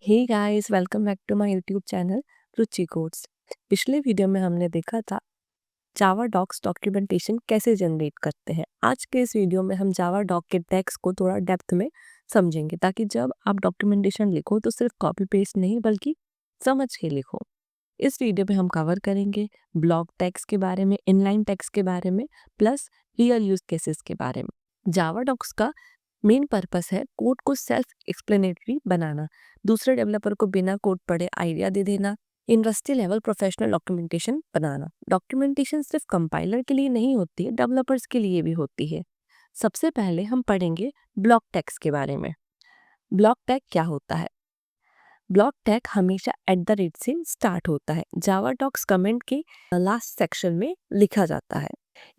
Hey guys, welcome back to my YouTube channel Ruchi Codes. पिछले video में हमने देखा था जावा डॉक्स डॉक्यूमेंटेशन कैसे जनरेट करते हैं। आज के इस वीडियो में हम जावा डॉक के टैग्स को थोड़ा डेप्थ में समझेंगे, ताकि जब आप डॉक्यूमेंटेशन लिखो तो सिर्फ कॉपी पेस्ट नहीं बल्कि समझ के लिखो। इस वीडियो में हम कवर करेंगे ब्लॉक टैग्स के बारे में, इनलाइन टैग्स के बारे में, प्लस रियल यूज केसेस के बारे में। जावा डॉक्स का मेन पर्पस है कोड को सेल्फ एक्सप्लेनेटरी बनाना, दूसरे डेवलपर को बिना कोड पढ़े आइडिया दे देना, इंडस्ट्री लेवल प्रोफेशनल डॉक्यूमेंटेशन बनाना। डॉक्यूमेंटेशन सिर्फ कंपाइलर के लिए नहीं होती है, डेवलपर्स के लिए भी होती है। सबसे पहले हम पढ़ेंगे ब्लॉक टैग्स के बारे में। ब्लॉक टैग क्या होता है? ब्लॉक टैग हमेशा @ से स्टार्ट होता है। जावा डॉक्स कमेंट के लास्ट सेक्शन में लिखा जाता है।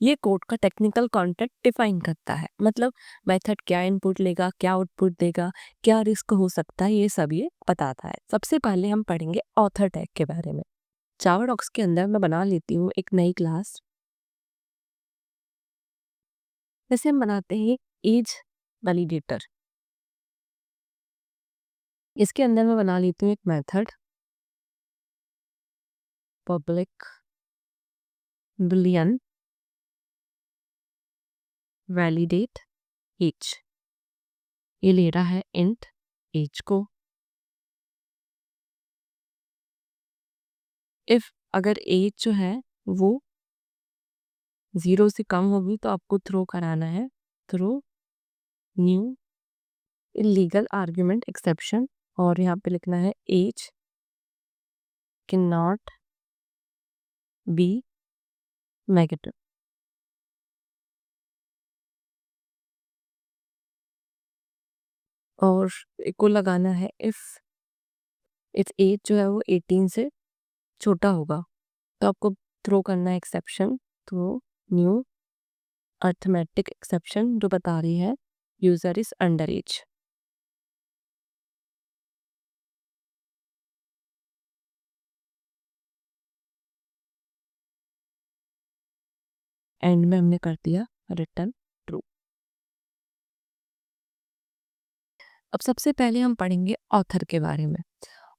ये कोड का टेक्निकल कॉन्टेंट डिफाइन करता है, मतलब मेथड क्या इनपुट लेगा, क्या आउटपुट देगा, क्या रिस्क हो सकता है, ये सब ये बताता है। सबसे पहले हम पढ़ेंगे ऑथर टैग के बारे में। जावा डॉक्स के अंदर मैं बना लेती हूँ एक नई क्लास। जैसे हम बनाते हैं एज वैलिडेटर। इसके अंदर मैं बना लेती हूँ एक method public boolean validate age. ये ले रहा है इंट एज को। इफ अगर एज जो है वो 0 से कम होगी तो आपको थ्रो कराना है throw new illegal argument exception, और यहाँ पे लिखना है age can not be negative. और को लगाना है इफ एज जो है वो 18 से छोटा होगा तो आपको थ्रो करना है exception throw new arithmetic exception, जो बता रही है user is under age. End में हमने कर दिया रिटर्न ट्रू। अब सबसे पहले हम पढ़ेंगे ऑथर के बारे में।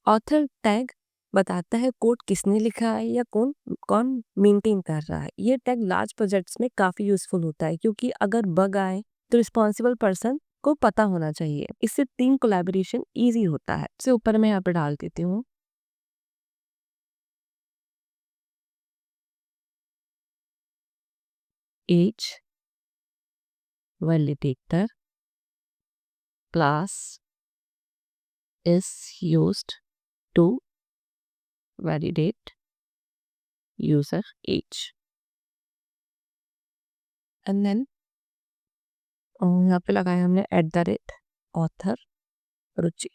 ऑथर टैग बताता है कोड किसने लिखा है या कौन कौन मेंटेन कर रहा है। ये टैग लार्ज प्रोजेक्ट्स में काफ़ी यूजफुल होता है, क्योंकि अगर बग आए तो रिस्पॉन्सिबल पर्सन को पता होना चाहिए। इससे टीम कोलैबोरेशन ईजी होता है। इससे ऊपर मैं यहाँ पे डाल देती हूँ age validator class is used to validate user age, and then यहाँ पे लगाया हमने @author रुचि।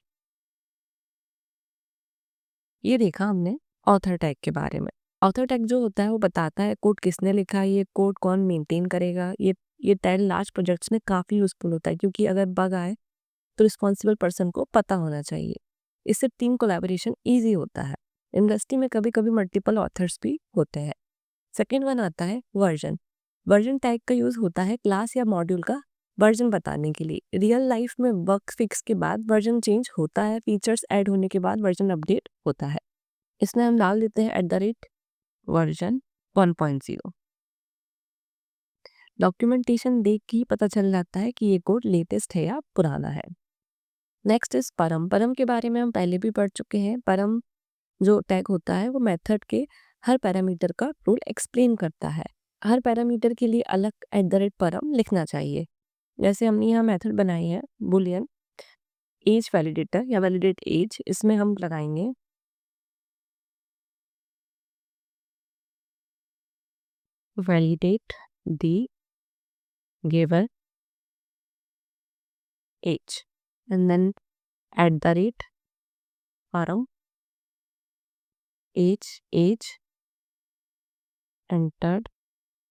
ये देखा हमने ऑथर टैग के बारे में। ऑथर टैग जो होता है वो बताता है कोड किसने लिखा है, ये कोड कौन मेंटेन करेगा। ये टैग लार्ज प्रोजेक्ट्स में काफ़ी यूजफुल होता है, क्योंकि अगर बग आए तो रिस्पॉन्सिबल पर्सन को पता होना चाहिए। इससे टीम कोलैबोरेशन ईजी होता है। इंडस्ट्री में कभी कभी मल्टीपल ऑथर्स भी होते हैं। सेकेंड वन आता है वर्जन। वर्जन टैग का यूज होता है क्लास या मॉड्यूल का वर्जन बताने के लिए। रियल लाइफ में बग फिक्स के बाद वर्जन चेंज होता है, फीचर्स ऐड होने के बाद वर्जन अपडेट होता है। इसमें हम डाल देते हैं @वर्जन 1.0। डॉक्यूमेंटेशन देख के ही पता चल जाता है कि ये कोड लेटेस्ट है या पुराना है। नेक्स्ट इज परम। परम के बारे में हम पहले भी पढ़ चुके हैं। परम जो टैग होता है वो मेथड के हर पैरामीटर का रूल एक्सप्लेन करता है। हर पैरामीटर के लिए अलग @परम लिखना चाहिए। जैसे हमने यहाँ मेथड बनाई है बुलियन एज वैलिडेटर या वैलिडेट एज, इसमें हम लगाएंगे validate the given age and then @param age entered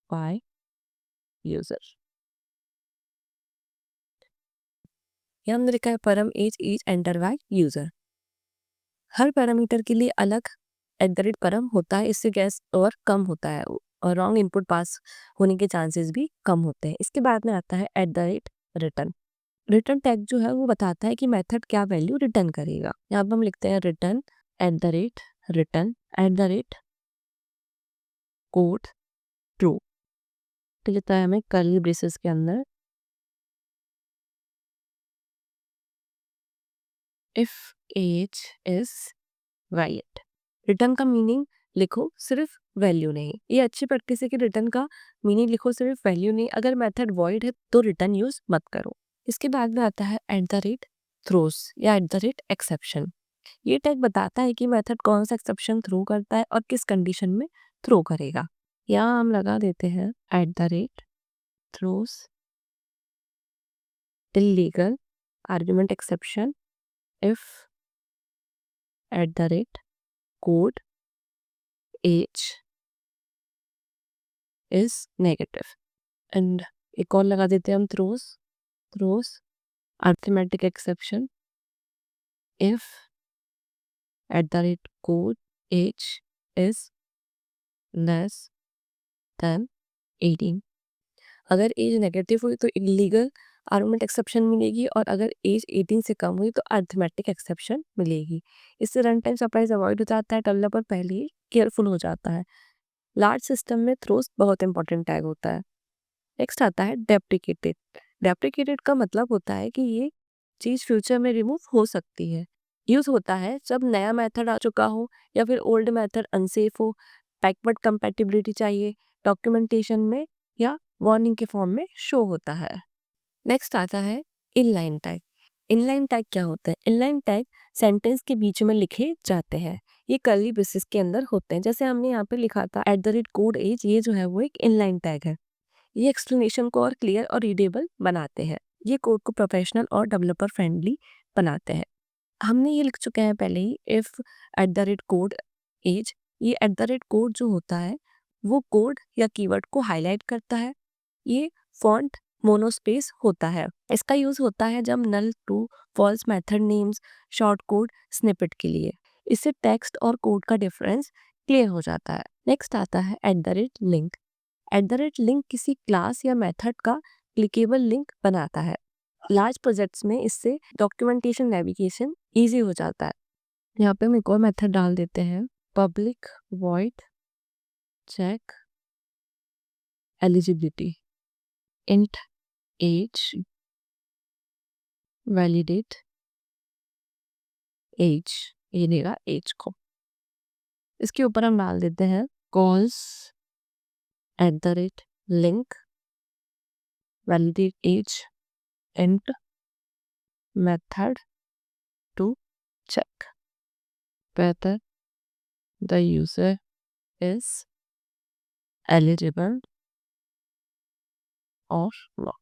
by user. यहाँ हमने लिखा है param age enter by user. हर पैरामीटर के लिए अलग @परम होता है। इससे गैस और कम होता है और रॉन्ग इनपुट पास होने के चांसेस भी कम होते हैं। इसके बाद में आता है @रिटर्न। रिटर्न टैग जो है वो बताता है कि मेथड क्या वैल्यू रिटर्न करेगा। यहाँ पर हम लिखते हैं रिटर्न @ कोड ट्रू, तो कहता है हमें कर्ली ब्रेसेस के अंदर if age is right. Return का मीनिंग लिखो, सिर्फ वैल्यू नहीं। ये अच्छी प्रैक्टिस है कि रिटर्न का मीनिंग लिखो, सिर्फ वैल्यू नहीं। अगर मेथड वॉइड है तो रिटर्न यूज मत करो। इसके बाद में आता है @throws या @exception। ये टैग बताता है कि मेथड कौन सा एक्सेप्शन थ्रो करता है और किस कंडीशन में थ्रो करेगा। यहाँ हम लगा देते हैं @throws illegal argument exception if @code age is negative। And एक और लगा देते हैं हम throws arithmetic exception if @code age is less than 18। अगर एज नेगेटिव हुई तो इलीगल आर्गुमेंट एक्सेप्शन मिलेगी, और अगर एज 18 से कम हुई तो अरिथमेटिक एक्सेप्शन मिलेगी। इससे रन टाइम सरप्राइज अवॉइड हो जाता है, डेवलपर पहले ही केयरफुल हो जाता है। लार्ज सिस्टम में थ्रोस बहुत इंपॉर्टेंट टैग होता है। नेक्स्ट आता है डेप्रिकेटेड। डेप्रिकेटेड का मतलब होता है कि ये चीज़ फ्यूचर में रिमूव हो सकती है। यूज़ होता है जब नया मेथड आ चुका हो या फिर ओल्ड मेथड अनसेफ हो, बैकवर्ड कंपैटिबिलिटी चाहिए, डॉक्यूमेंटेशन में या वार्निंग के फॉर्म में शो होता है। नेक्स्ट आता है इनलाइन टैग। इनलाइन टैग क्या होता है? इनलाइन टैग सेंटेंस के बीच में लिखे जाते हैं। ये कर्ली ब्रेसेस के अंदर होते हैं। जैसे हमने यहाँ पे लिखा था @code age, ये जो है वो एक इनलाइन टैग है। ये एक्सप्लेनेशन को और क्लियर और रीडेबल बनाते हैं। ये कोड को प्रोफेशनल और डेवलपर फ्रेंडली बनाते हैं। हमने ये लिख चुके हैं पहले ही, इफ @code age। ये @code जो होता है वो कोड या कीवर्ड को हाईलाइट करता है। ये फॉन्ट मोनोस्पेस होता है। इसका यूज होता है जब null true false method names short code snippet के लिए। इससे टेक्स्ट और कोड का डिफरेंस क्लियर हो जाता है। नेक्स्ट आता है @लिंक। @लिंक किसी क्लास या मेथड का क्लिकेबल लिंक बनाता है। लार्ज प्रोजेक्ट्स में इससे डॉक्यूमेंटेशन नेविगेशन ईजी हो जाता है। यहाँ पे हम एक और मेथड डाल देते हैं, public void check eligibility int age validate age, ये देगा एज को। इसके ऊपर हम डाल देते हैं calls @link validate age int method to check whether the user is eligible or not।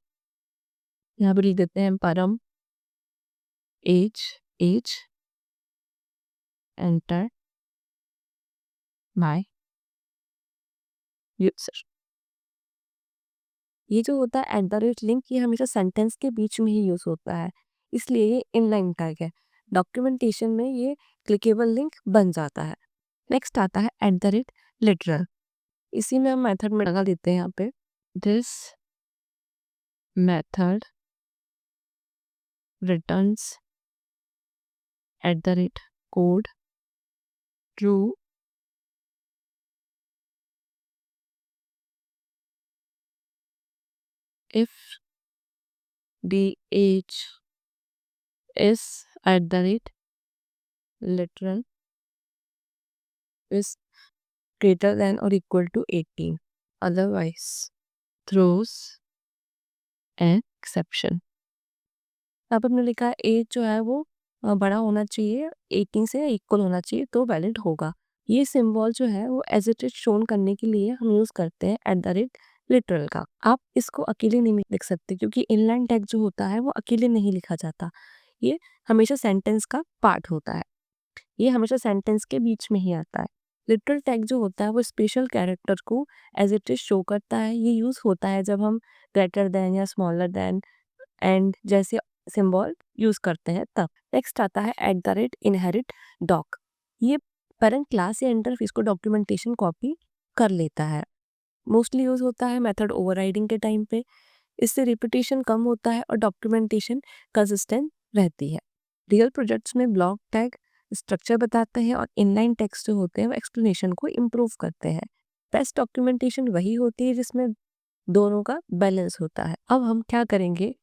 यहाँ पर लिख देते हैं परम एज enter my user। ये जो होता है @लिंक, ये हमेशा सेंटेंस के बीच में ही यूज होता है, इसलिए ये इनलाइन टैग है। डॉक्यूमेंटेशन में ये क्लिकेबल लिंक बन जाता है। नेक्स्ट आता है @लिटरल। इसी में हम मेथड में लगा देते हैं यहाँ पे this method returns @code true if the age is @literal is greater than or equal to 18, otherwise throws an exception। अब हमने लिखा है एज जो है वो बड़ा होना चाहिए, 18 से इक्वल होना चाहिए तो वैलिड होगा। ये सिंबल जो है वो एज इट इज शोन करने के लिए हम यूज करते हैं @लिटरल का। आप इसको अकेले नहीं लिख सकते, क्योंकि इनलाइन टैग जो होता है वो अकेले नहीं लिखा जाता। ये हमेशा सेंटेंस का पार्ट होता है। ये हमेशा सेंटेंस के बीच में ही आता है। लिटरल टैग जो होता है वो स्पेशल कैरेक्टर को एज इट इज शो करता है। ये यूज होता है जब हम ग्रेटर देन या स्मॉलर देन एंड जैसे सिंबल यूज करते हैं तब। नेक्स्ट आता है @इनहेरिट डॉक। ये पेरेंट क्लास या इंटरफेस को डॉक्यूमेंटेशन कॉपी कर लेता है। मोस्टली यूज होता है मेथड ओवरराइडिंग के टाइम पे। इससे रिपीटेशन कम होता है और डॉक्यूमेंटेशन कंसिस्टेंट रहती है। रियल प्रोजेक्ट्स में ब्लॉक टैग स्ट्रक्चर बताते हैं और इनलाइन टेक्स्ट जो होते हैं वो एक्सप्लेनेशन को इम्प्रूव करते हैं। बेस्ट डॉक्यूमेंटेशन वही होती है जिसमें दोनों का बैलेंस होता है। अब हम क्या करेंगे,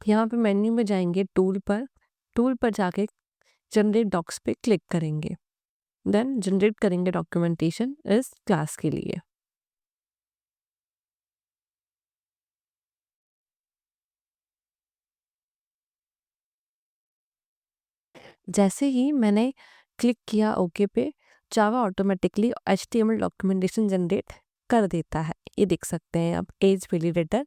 यहाँ पे मेन्यू में जाएंगे, टूल पर जाके जनरेट डॉक्स पे क्लिक करेंगे, देन जनरेट करेंगे डॉक्यूमेंटेशन इस क्लास के लिए। जैसे ही मैंने क्लिक किया ओके पे, जावा ऑटोमेटिकली HTML डॉक्यूमेंटेशन जनरेट कर देता है। ये देख सकते हैं आप, एज वैलिडेटर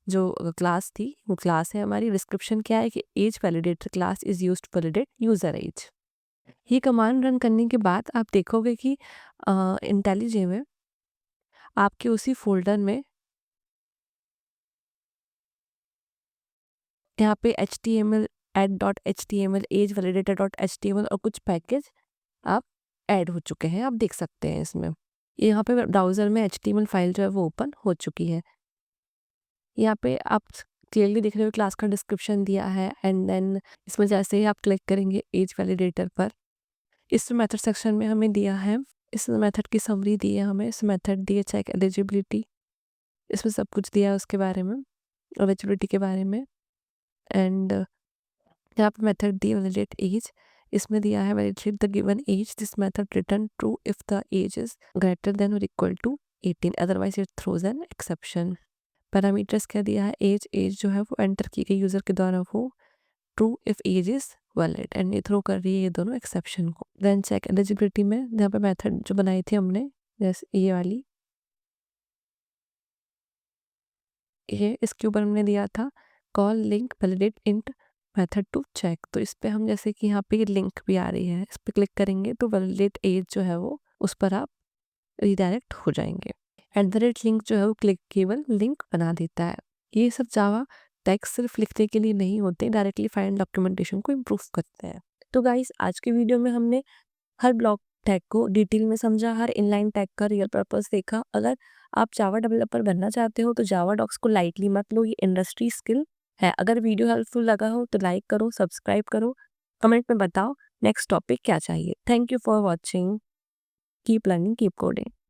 जो क्लास थी वो क्लास है हमारी। डिस्क्रिप्शन क्या है कि age validator class is used to validate user age. ये कमांड रन करने के बाद आप देखोगे कि इंटेलिजे में आपके उसी फोल्डर में यहाँ पे HTML add.html एज validator.html और कुछ पैकेज आप ऐड हो चुके हैं, आप देख सकते हैं इसमें। यहाँ पे ब्राउज़र में HTML फाइल जो है वो ओपन हो चुकी है। यहाँ पे आप क्लियरली देख रहे हो क्लास का डिस्क्रिप्शन दिया है एंड देन इसमें जैसे ही आप क्लिक करेंगे एज वैलिडेटर पर, इस मेथड सेक्शन में हमें दिया है, इस मेथड की समरी दी है हमें, इस मेथड दी है चेक एलिजिबिलिटी, इसमें सब कुछ दिया है उसके बारे में, एलिजिबिलिटी के बारे में। एंड यहाँ पे मेथड दी वैलिडेट एज, इसमें दिया है validate the given age, this method return true if the age is greater than और equal to 18, otherwise it throws an exception. Parameters क्या दिया है, एज जो है वो एंटर की गई यूजर के द्वारा वो true if age is valid, and ये थ्रो कर रही है ये दोनों एक्सेप्शन को। देन चेक एलिजिबिलिटी में यहाँ पे मेथड जो बनाई थी हमने, जैसे ये वाली, ये इसके ऊपर हमने दिया था call link validate int method to check, तो इस पे हम जैसे कि यहाँ पे लिंक भी आ रही है, इस पे क्लिक करेंगे तो वैलिडेट एज जो है वो उस पर आप रिडायरेक्ट हो जाएंगे। @ लिंक जो है वो क्लिक केवल लिंक बना देता है। ये सब जावा टैग्स सिर्फ लिखने के लिए नहीं होते, डायरेक्टली फाइल डॉक्यूमेंटेशन को इम्प्रूव करते हैं। तो गाइस, आज के वीडियो में हमने हर ब्लॉक टैग को डिटेल में समझा, हर इनलाइन टैग का रियल पर्पस देखा। अगर आप जावा डेवलपर बनना चाहते हो तो जावा डॉक्स को लाइटली मत लो, ये इंडस्ट्री स्किल है। अगर वीडियो हेल्पफुल लगा हो तो लाइक करो, सब्सक्राइब करो, कमेंट में बताओ नेक्स्ट टॉपिक क्या चाहिए। Thank you for watching, keep learning, keep coding.